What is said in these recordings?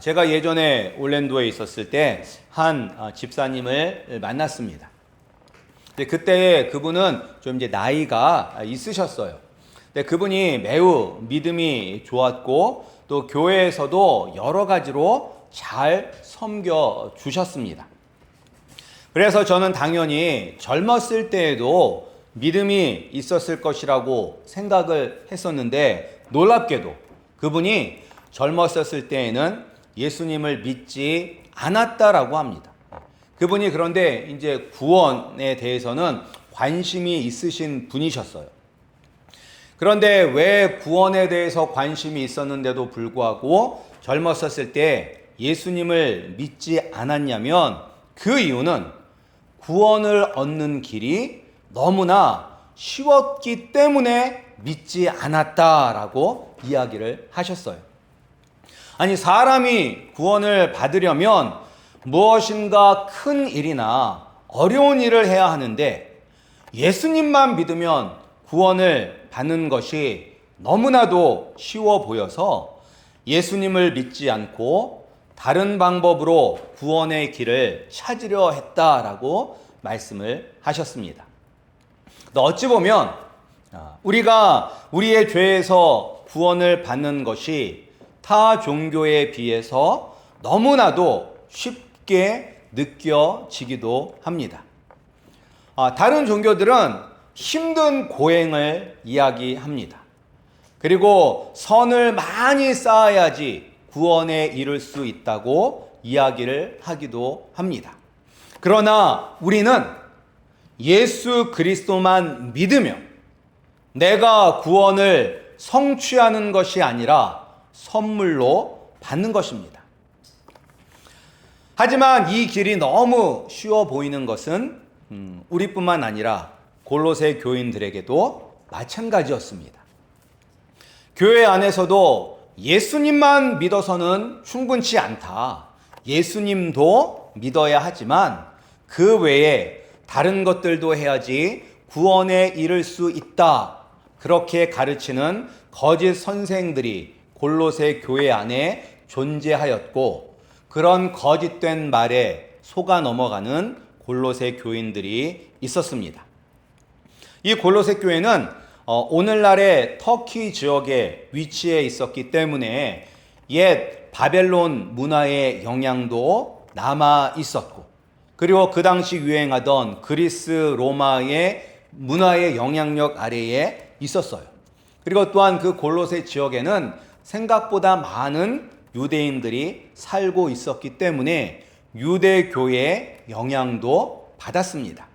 제가 예전에 올랜도에 있었을 때 한 집사님을 만났습니다. 근데 그때 그분은 좀 이제 나이가 있으셨어요. 근데 그분이 매우 믿음이 좋았고 또 교회에서도 여러 가지로 잘 섬겨 주셨습니다. 그래서 저는 당연히 젊었을 때에도 믿음이 있었을 것이라고 생각을 했었는데 놀랍게도 그분이 젊었을 때에는 예수님을 믿지 않았다라고 합니다. 그분이 그런데 이제 구원에 대해서는 관심이 있으신 분이셨어요. 그런데 왜 구원에 대해서 관심이 있었는데도 불구하고 젊었을 때 예수님을 믿지 않았냐면 그 이유는 구원을 얻는 길이 너무나 쉬웠기 때문에 믿지 않았다라고 이야기를 하셨어요. 아니, 사람이 구원을 받으려면 무엇인가 큰 일이나 어려운 일을 해야 하는데 예수님만 믿으면 구원을 받는 것이 너무나도 쉬워 보여서 예수님을 믿지 않고 다른 방법으로 구원의 길을 찾으려 했다라고 말씀을 하셨습니다. 어찌 보면 우리가 우리의 죄에서 구원을 받는 것이 타 종교에 비해서 너무나도 쉽게 느껴지기도 합니다. 다른 종교들은 힘든 고행을 이야기합니다. 그리고 선을 많이 쌓아야지 구원에 이를 수 있다고 이야기를 하기도 합니다. 그러나 우리는 예수 그리스도만 믿으면 내가 구원을 성취하는 것이 아니라 선물로 받는 것입니다. 하지만 이 길이 너무 쉬워 보이는 것은 우리뿐만 아니라 골로새 교인들에게도 마찬가지였습니다. 교회 안에서도 예수님만 믿어서는 충분치 않다. 예수님도 믿어야 하지만 그 외에 다른 것들도 해야지 구원에 이를 수 있다. 그렇게 가르치는 거짓 선생들이 골로새 교회 안에 존재하였고 그런 거짓된 말에 속아 넘어가는 골로새 교인들이 있었습니다. 이 골로새 교회는 오늘날의 터키 지역에 위치해 있었기 때문에 옛 바벨론 문화의 영향도 남아 있었고 그리고 그 당시 유행하던 그리스 로마의 문화의 영향력 아래에 있었어요. 그리고 또한 그 골로새 지역에는 생각보다 많은 유대인들이 살고 있었기 때문에 유대교의 영향도 받았습니다.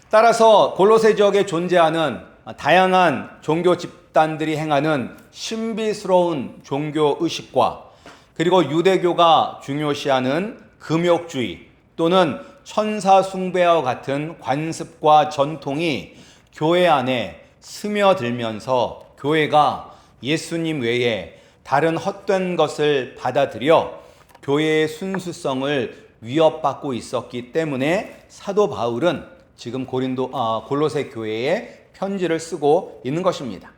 따라서 골로새 지역에 존재하는 다양한 종교 집단들이 행하는 신비스러운 종교 의식과 그리고 유대교가 중요시하는 금욕주의 또는 천사 숭배와 같은 관습과 전통이 교회 안에 스며들면서 교회가 예수님 외에 다른 헛된 것을 받아들여 교회의 순수성을 위협받고 있었기 때문에 사도 바울은 지금 골로새 교회에 편지를 쓰고 있는 것입니다.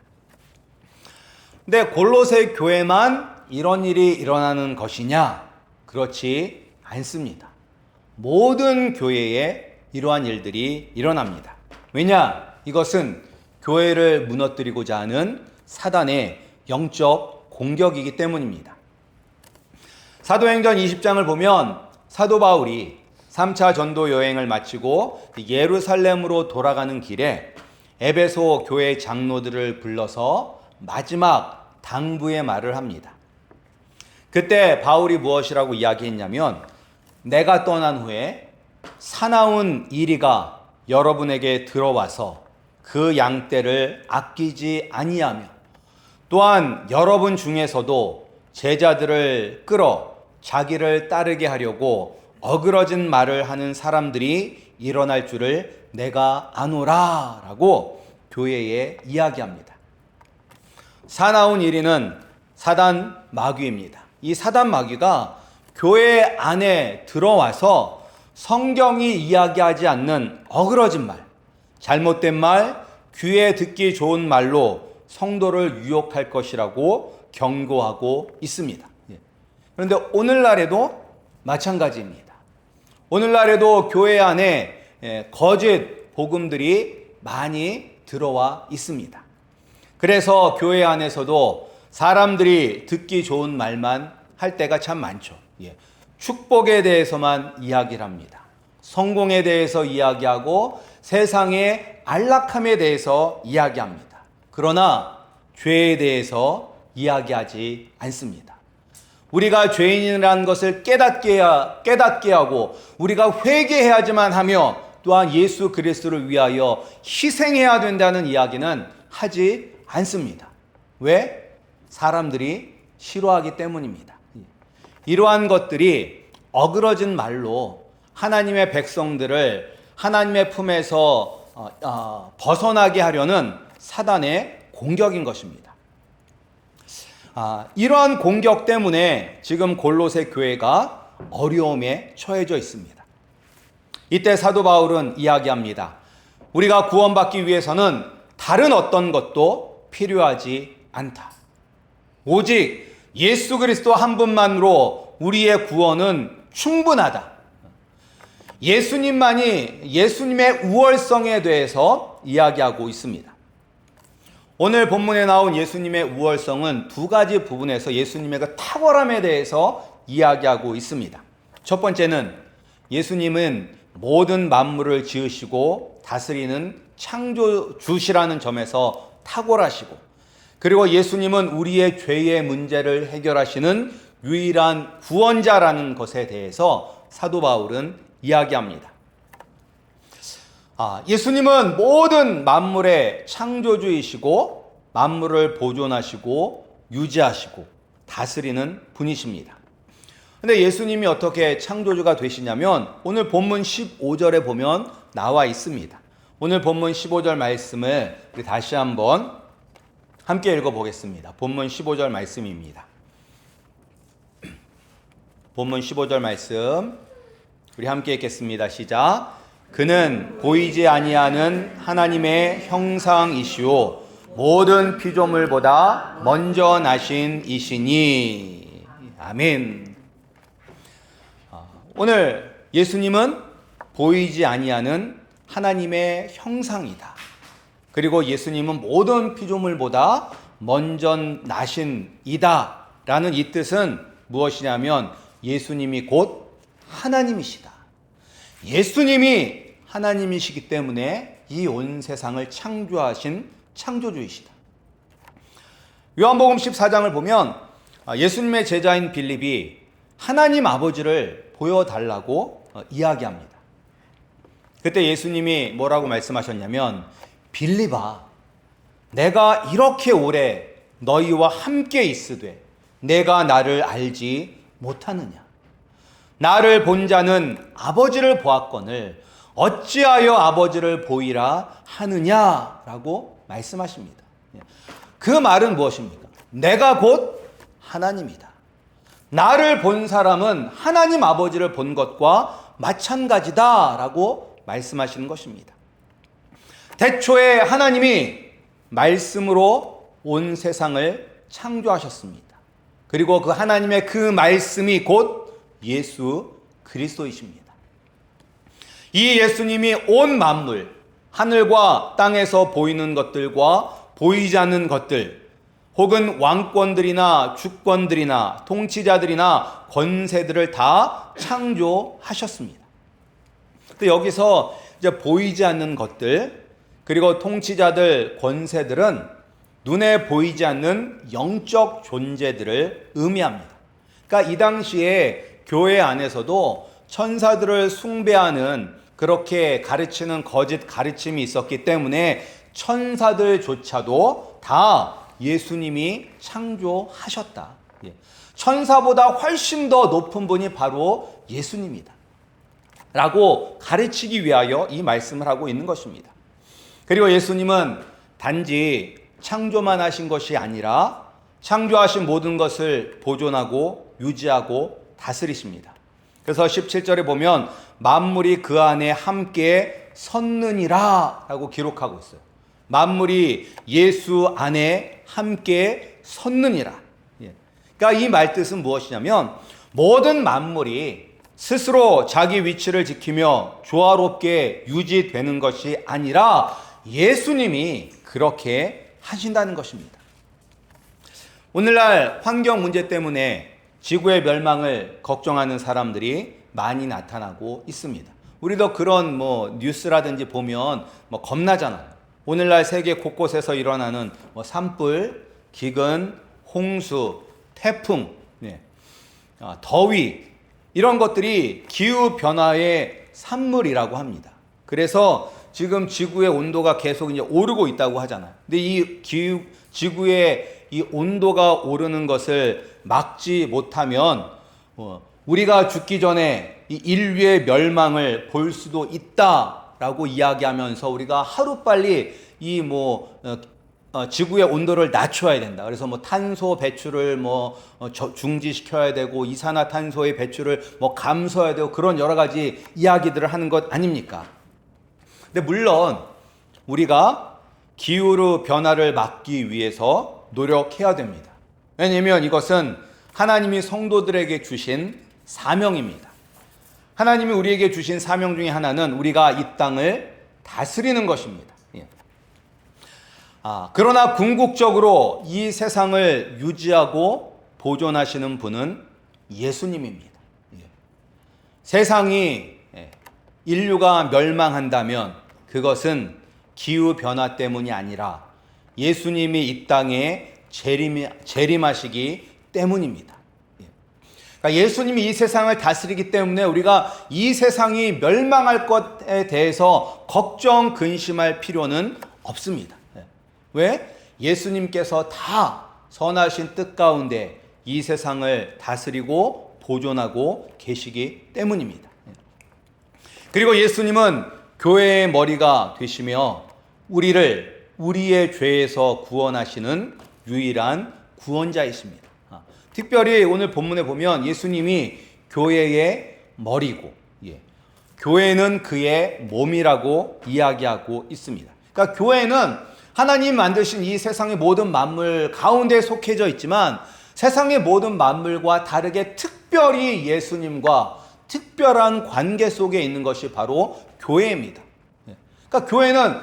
근데 골로새 교회만 이런 일이 일어나는 것이냐? 그렇지 않습니다. 모든 교회에 이러한 일들이 일어납니다. 왜냐? 이것은 교회를 무너뜨리고자 하는 사단의 영적 공격이기 때문입니다. 사도행전 20장을 보면 사도 바울이 3차 전도 여행을 마치고 예루살렘으로 돌아가는 길에 에베소 교회 장로들을 불러서 마지막 당부의 말을 합니다. 그때 바울이 무엇이라고 이야기했냐면 내가 떠난 후에 사나운 이리가 여러분에게 들어와서 그 양떼를 아끼지 아니하며 또한 여러분 중에서도 제자들을 끌어 자기를 따르게 하려고 어그러진 말을 하는 사람들이 일어날 줄을 내가 아노라 라고 교회에 이야기합니다. 사나운 이리는 사단 마귀입니다. 이 사단 마귀가 교회 안에 들어와서 성경이 이야기하지 않는 어그러진 말, 잘못된 말, 귀에 듣기 좋은 말로 성도를 유혹할 것이라고 경고하고 있습니다. 그런데 오늘날에도 마찬가지입니다. 오늘날에도 교회 안에 거짓 복음들이 많이 들어와 있습니다. 그래서 교회 안에서도 사람들이 듣기 좋은 말만 할 때가 참 많죠. 축복에 대해서만 이야기를 합니다. 성공에 대해서 이야기하고 세상의 안락함에 대해서 이야기합니다. 그러나 죄에 대해서 이야기하지 않습니다. 우리가 죄인이라는 것을 깨닫게 하고 우리가 회개해야지만 하며 또한 예수 그리스도를 위하여 희생해야 된다는 이야기는 하지 않습니다. 왜? 사람들이 싫어하기 때문입니다. 이러한 것들이 어그러진 말로 하나님의 백성들을 하나님의 품에서 벗어나게 하려는 사단의 공격인 것입니다. 이러한 공격 때문에 지금 골로새 교회가 어려움에 처해져 있습니다. 이때 사도 바울은 이야기합니다. 우리가 구원받기 위해서는 다른 어떤 것도 필요하지 않다. 오직 예수 그리스도 한 분만으로 우리의 구원은 충분하다. 예수님의 우월성에 대해서 이야기하고 있습니다. 오늘 본문에 나온 예수님의 우월성은 두 가지 부분에서 예수님의 그 탁월함에 대해서 이야기하고 있습니다. 첫 번째는 예수님은 모든 만물을 지으시고 다스리는 창조주시라는 점에서 탁월하시고, 그리고 예수님은 우리의 죄의 문제를 해결하시는 유일한 구원자라는 것에 대해서 사도 바울은 이야기합니다. 예수님은 모든 만물의 창조주이시고 만물을 보존하시고 유지하시고 다스리는 분이십니다. 근데 예수님이 어떻게 창조주가 되시냐면 오늘 본문 15절에 보면 나와 있습니다. 오늘 본문 15절 말씀을 우리 다시 한번 함께 읽어보겠습니다. 본문 15절 말씀입니다. 본문 15절 말씀 우리 함께 읽겠습니다. 시작. 그는 보이지 아니하는 하나님의 형상이시오 모든 피조물보다 먼저 나신 이시니. 아멘. 오늘 예수님은 보이지 아니하는 하나님의 형상이다. 그리고 예수님은 모든 피조물보다 먼저 나신 이다 라는 이 뜻은 무엇이냐면 예수님이 곧 하나님이시다. 예수님이 하나님이시기 때문에 이 온 세상을 창조하신 창조주이시다. 요한복음 14장을 보면 예수님의 제자인 빌립이 하나님 아버지를 보여달라고 이야기합니다. 그때 예수님이 뭐라고 말씀하셨냐면, 빌립아, 내가 이렇게 오래 너희와 함께 있으되 내가 나를 알지 못하느냐? 나를 본 자는 아버지를 보았거늘 어찌하여 아버지를 보이라 하느냐라고 말씀하십니다. 그 말은 무엇입니까? 내가 곧 하나님이다. 나를 본 사람은 하나님 아버지를 본 것과 마찬가지다라고 말씀하시는 것입니다. 태초에 하나님이 말씀으로 온 세상을 창조하셨습니다. 그리고 그 하나님의 그 말씀이 곧 예수 그리스도이십니다. 이 예수님이 온 만물, 하늘과 땅에서 보이는 것들과 보이지 않는 것들, 혹은 왕권들이나 주권들이나 통치자들이나 권세들을 다 창조하셨습니다. 근데 여기서 이제 보이지 않는 것들, 그리고 통치자들, 권세들은 눈에 보이지 않는 영적 존재들을 의미합니다. 그러니까 이 당시에 교회 안에서도 천사들을 숭배하는 그렇게 가르치는 거짓 가르침이 있었기 때문에 천사들조차도 다 예수님이 창조하셨다. 천사보다 훨씬 더 높은 분이 바로 예수님이다. 라고 가르치기 위하여 이 말씀을 하고 있는 것입니다. 그리고 예수님은 단지 창조만 하신 것이 아니라 창조하신 모든 것을 보존하고 유지하고 다스리십니다. 그래서 17절에 보면 만물이 그 안에 함께 섰느니라 라고 기록하고 있어요. 만물이 예수 안에 함께 섰느니라. 그러니까 이 말뜻은 무엇이냐면 모든 만물이 스스로 자기 위치를 지키며 조화롭게 유지되는 것이 아니라 예수님이 그렇게 하신다는 것입니다. 오늘날 환경 문제 때문에 지구의 멸망을 걱정하는 사람들이 많이 나타나고 있습니다. 우리도 그런 뉴스라든지 보면 겁나잖아요. 오늘날 세계 곳곳에서 일어나는 산불, 기근, 홍수, 태풍, 더위 이런 것들이 기후 변화의 산물이라고 합니다. 그래서 지금 지구의 온도가 계속 이제 오르고 있다고 하잖아요. 근데 이 지구의 이 온도가 오르는 것을 막지 못하면 우리가 죽기 전에 이 인류의 멸망을 볼 수도 있다라고 이야기하면서 우리가 하루빨리 이 지구의 온도를 낮춰야 된다. 그래서 탄소 배출을 중지시켜야 되고 이산화탄소의 배출을 감소해야 되고 그런 여러 가지 이야기들을 하는 것 아닙니까? 근데 물론 우리가 기후 변화를 막기 위해서 노력해야 됩니다. 왜냐하면 이것은 하나님이 성도들에게 주신 사명입니다. 하나님이 우리에게 주신 사명 중에 하나는 우리가 이 땅을 다스리는 것입니다. 그러나 궁극적으로 이 세상을 유지하고 보존하시는 분은 예수님입니다. 세상이 인류가 멸망한다면 그것은 기후 변화 때문이 아니라 예수님이 이 땅에 재림하시기 때문입니다. 그러니까 예수님이 이 세상을 다스리기 때문에 우리가 이 세상이 멸망할 것에 대해서 걱정, 근심할 필요는 없습니다. 왜? 예수님께서 다 선하신 뜻 가운데 이 세상을 다스리고 보존하고 계시기 때문입니다. 그리고 예수님은 교회의 머리가 되시며 우리를 우리의 죄에서 구원하시는 유일한 구원자이십니다. 특별히 오늘 본문에 보면 예수님이 교회의 머리고 교회는 그의 몸이라고 이야기하고 있습니다. 그러니까 교회는 하나님 만드신 이 세상의 모든 만물 가운데 속해져 있지만 세상의 모든 만물과 다르게 특별히 예수님과 특별한 관계 속에 있는 것이 바로 교회입니다. 그러니까 교회는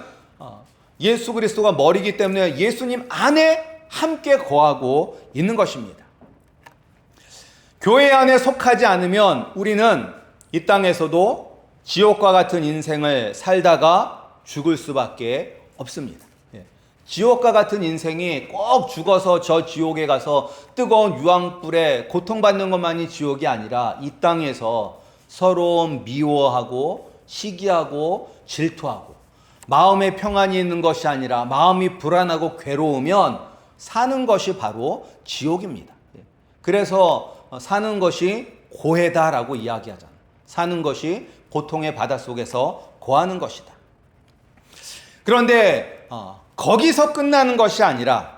예수 그리스도가 머리이기 때문에 예수님 안에 함께 거하고 있는 것입니다. 교회 안에 속하지 않으면 우리는 이 땅에서도 지옥과 같은 인생을 살다가 죽을 수밖에 없습니다. 지옥과 같은 인생이 꼭 죽어서 저 지옥에 가서 뜨거운 유황불에 고통받는 것만이 지옥이 아니라 이 땅에서 서로 미워하고 시기하고 질투하고 마음에 평안이 있는 것이 아니라 마음이 불안하고 괴로우면 사는 것이 바로 지옥입니다. 그래서 사는 것이 고해다라고 이야기하잖아요. 사는 것이 고통의 바닷속에서 거하는 것이다. 그런데 거기서 끝나는 것이 아니라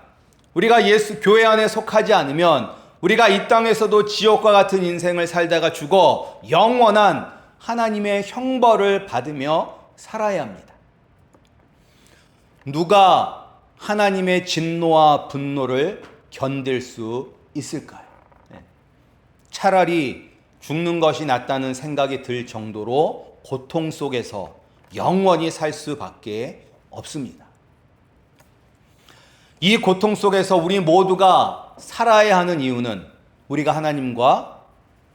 우리가 교회 안에 속하지 않으면 우리가 이 땅에서도 지옥과 같은 인생을 살다가 죽어 영원한 하나님의 형벌을 받으며 살아야 합니다. 누가 하나님의 진노와 분노를 견딜 수 있을까요? 차라리 죽는 것이 낫다는 생각이 들 정도로 고통 속에서 영원히 살 수밖에 없습니다. 이 고통 속에서 우리 모두가 살아야 하는 이유는 우리가 하나님과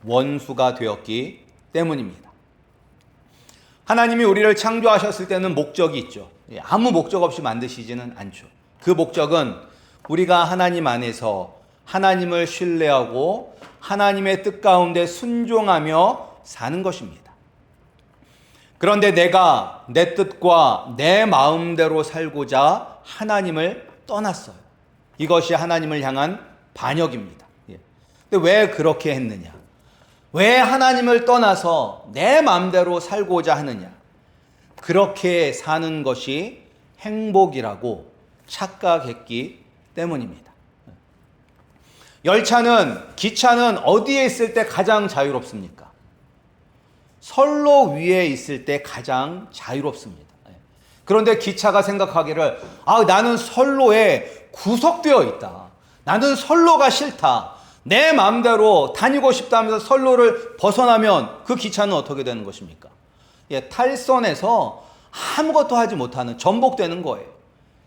원수가 되었기 때문입니다. 하나님이 우리를 창조하셨을 때는 목적이 있죠. 아무 목적 없이 만드시지는 않죠. 그 목적은 우리가 하나님 안에서 하나님을 신뢰하고 하나님의 뜻 가운데 순종하며 사는 것입니다. 그런데 내가 내 뜻과 내 마음대로 살고자 하나님을 떠났어요. 이것이 하나님을 향한 반역입니다. 근데 왜 그렇게 했느냐? 왜 하나님을 떠나서 내 마음대로 살고자 하느냐? 그렇게 사는 것이 행복이라고 착각했기 때문입니다. 기차는 어디에 있을 때 가장 자유롭습니까? 선로 위에 있을 때 가장 자유롭습니다. 그런데 기차가 생각하기를 나는 선로에 구속되어 있다. 나는 선로가 싫다. 내 마음대로 다니고 싶다면서 선로를 벗어나면 그 기차는 어떻게 되는 것입니까? 예, 탈선해서 아무것도 하지 못하는, 전복되는 거예요.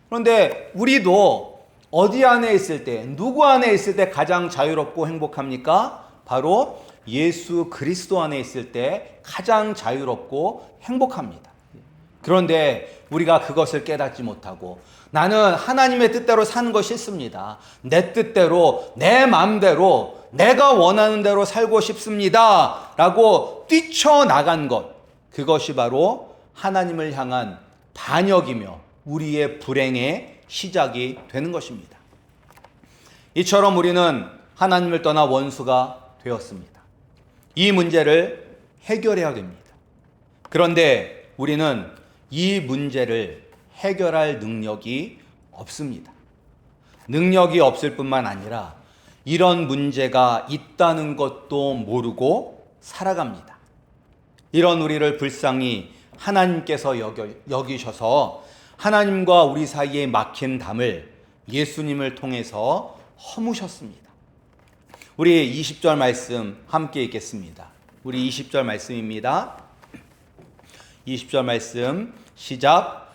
그런데 우리도 어디 안에 있을 때, 누구 안에 있을 때 가장 자유롭고 행복합니까? 바로 예수 그리스도 안에 있을 때 가장 자유롭고 행복합니다. 그런데 우리가 그것을 깨닫지 못하고 나는 하나님의 뜻대로 사는 것이 싫습니다. 내 뜻대로, 내 마음대로, 내가 원하는 대로 살고 싶습니다. 라고 뛰쳐나간 것, 그것이 바로 하나님을 향한 반역이며 우리의 불행의 시작이 되는 것입니다. 이처럼 우리는 하나님을 떠나 원수가 되었습니다. 이 문제를 해결해야 됩니다. 그런데 우리는 이 문제를 해결할 능력이 없습니다. 능력이 없을 뿐만 아니라 이런 문제가 있다는 것도 모르고 살아갑니다. 이런 우리를 불쌍히 하나님께서 여기셔서 하나님과 우리 사이에 막힌 담을 예수님을 통해서 허무셨습니다. 우리 20절 말씀 함께 읽겠습니다. 우리 20절 말씀입니다. 20절 말씀 시작.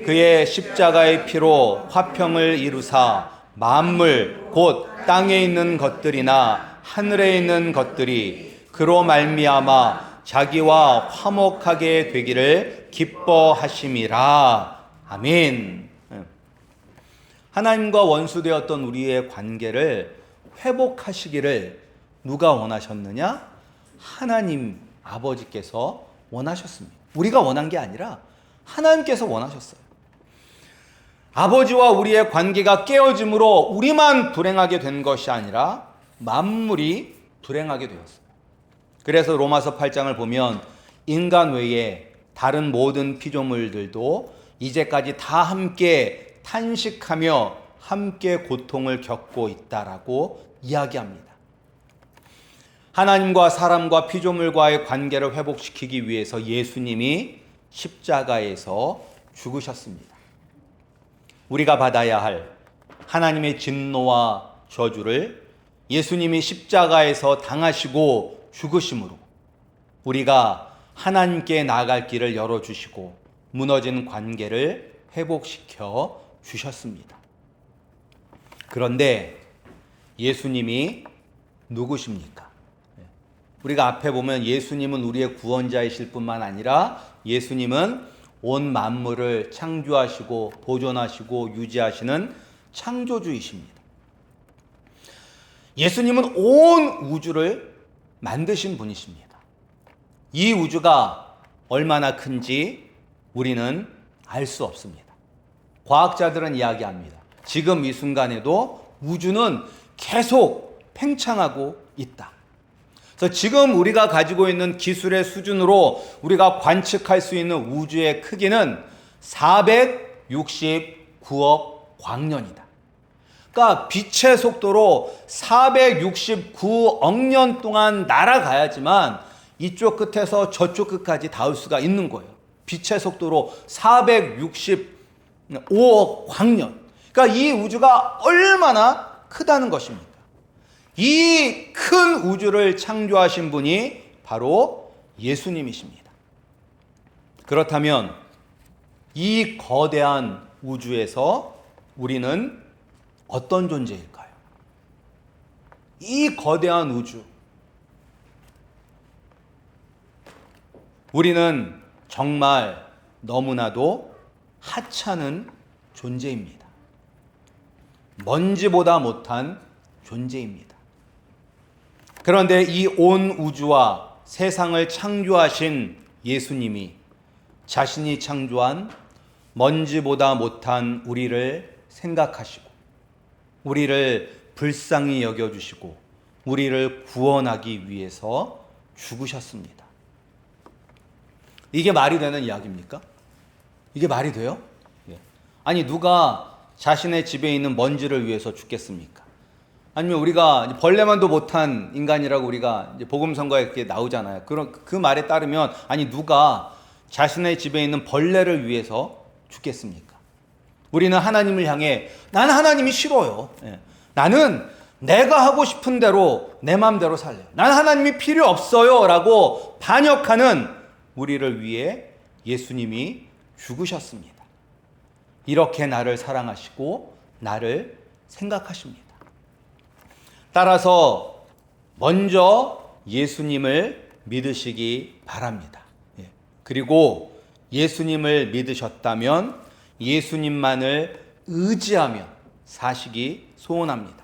그의 십자가의 피로 화평을 이루사 만물 곧 땅에 있는 것들이나 하늘에 있는 것들이 그로 말미암아 자기와 화목하게 되기를 기뻐하심이라. 아멘. 하나님과 원수되었던 우리의 관계를 회복하시기를 누가 원하셨느냐? 하나님 아버지께서 원하셨습니다. 우리가 원한 게 아니라 하나님께서 원하셨어요. 아버지와 우리의 관계가 깨어짐으로 우리만 불행하게 된 것이 아니라 만물이 불행하게 되었어요. 그래서 로마서 8장을 보면 인간 외에 다른 모든 피조물들도 이제까지 다 함께 탄식하며 함께 고통을 겪고 있다라고 이야기합니다. 하나님과 사람과 피조물과의 관계를 회복시키기 위해서 예수님이 십자가에서 죽으셨습니다. 우리가 받아야 할 하나님의 진노와 저주를 예수님이 십자가에서 당하시고 죽으심으로 우리가 하나님께 나아갈 길을 열어주시고 무너진 관계를 회복시켜 주셨습니다. 그런데 예수님이 누구십니까? 우리가 앞에 보면 예수님은 우리의 구원자이실 뿐만 아니라 예수님은 온 만물을 창조하시고 보존하시고 유지하시는 창조주이십니다. 예수님은 온 우주를 만드신 분이십니다. 이 우주가 얼마나 큰지 우리는 알 수 없습니다. 과학자들은 이야기합니다. 지금 이 순간에도 우주는 계속 팽창하고 있다. 그래서 지금 우리가 가지고 있는 기술의 수준으로 우리가 관측할 수 있는 우주의 크기는 469억 광년이다. 그러니까 빛의 속도로 469억 년 동안 날아가야지만 이쪽 끝에서 저쪽 끝까지 닿을 수가 있는 거예요. 빛의 속도로 465억 광년. 그러니까 이 우주가 얼마나 크다는 것입니다. 이 큰 우주를 창조하신 분이 바로 예수님이십니다. 그렇다면 이 거대한 우주에서 우리는 어떤 존재일까요? 이 거대한 우주. 우리는 정말 너무나도 하찮은 존재입니다. 먼지보다 못한 존재입니다. 그런데 이 온 우주와 세상을 창조하신 예수님이 자신이 창조한 먼지보다 못한 우리를 생각하시고 우리를 불쌍히 여겨주시고 우리를 구원하기 위해서 죽으셨습니다. 이게 말이 되는 이야기입니까? 이게 말이 돼요? 아니 누가 자신의 집에 있는 먼지를 위해서 죽겠습니까? 아니면 우리가 벌레만도 못한 인간이라고 우리가 이제 복음성가에 이렇게 나오잖아요. 그 말에 따르면 아니 누가 자신의 집에 있는 벌레를 위해서 죽겠습니까? 우리는 하나님을 향해 나는 하나님이 싫어요. 나는 내가 하고 싶은 대로 내 마음대로 살래요. 난 하나님이 필요 없어요 라고 반역하는 우리를 위해 예수님이 죽으셨습니다. 이렇게 나를 사랑하시고 나를 생각하십니다. 따라서 먼저 예수님을 믿으시기 바랍니다. 그리고 예수님을 믿으셨다면 예수님만을 의지하며 사시기 소원합니다.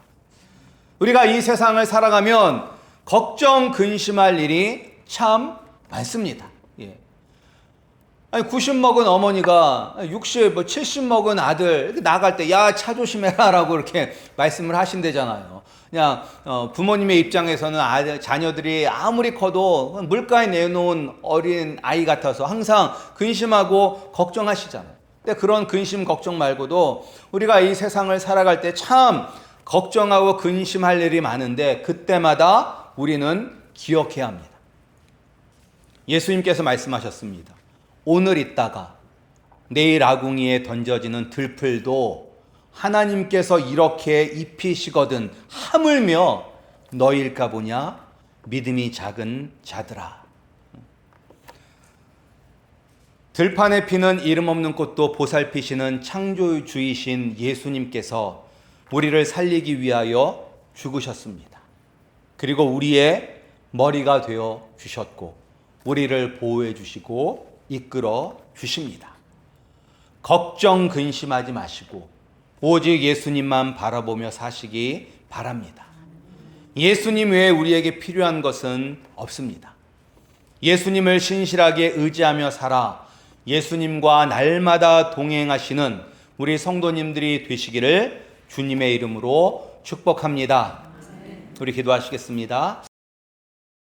우리가 이 세상을 살아가면 걱정, 근심할 일이 참 많습니다. 아니 90 먹은 어머니가 60, 70 먹은 아들 나갈 때 야, 차 조심해라 라고 이렇게 말씀을 하신대잖아요. 그냥 부모님의 입장에서는 자녀들이 아무리 커도 물가에 내놓은 어린 아이 같아서 항상 근심하고 걱정하시잖아요. 근데 그런 근심 걱정 말고도 우리가 이 세상을 살아갈 때 참 걱정하고 근심할 일이 많은데 그때마다 우리는 기억해야 합니다. 예수님께서 말씀하셨습니다. 오늘 있다가 내일 아궁이에 던져지는 들풀도 하나님께서 이렇게 입히시거든 하물며 너일까 보냐 믿음이 작은 자들아. 들판에 피는 이름 없는 꽃도 보살피시는 창조주이신 예수님께서 우리를 살리기 위하여 죽으셨습니다. 그리고 우리의 머리가 되어 주셨고 우리를 보호해 주시고 이끌어 주십니다. 걱정 근심하지 마시고 오직 예수님만 바라보며 사시기 바랍니다. 예수님 외에 우리에게 필요한 것은 없습니다. 예수님을 신실하게 의지하며 살아 예수님과 날마다 동행하시는 우리 성도님들이 되시기를 주님의 이름으로 축복합니다. 우리 기도하시겠습니다.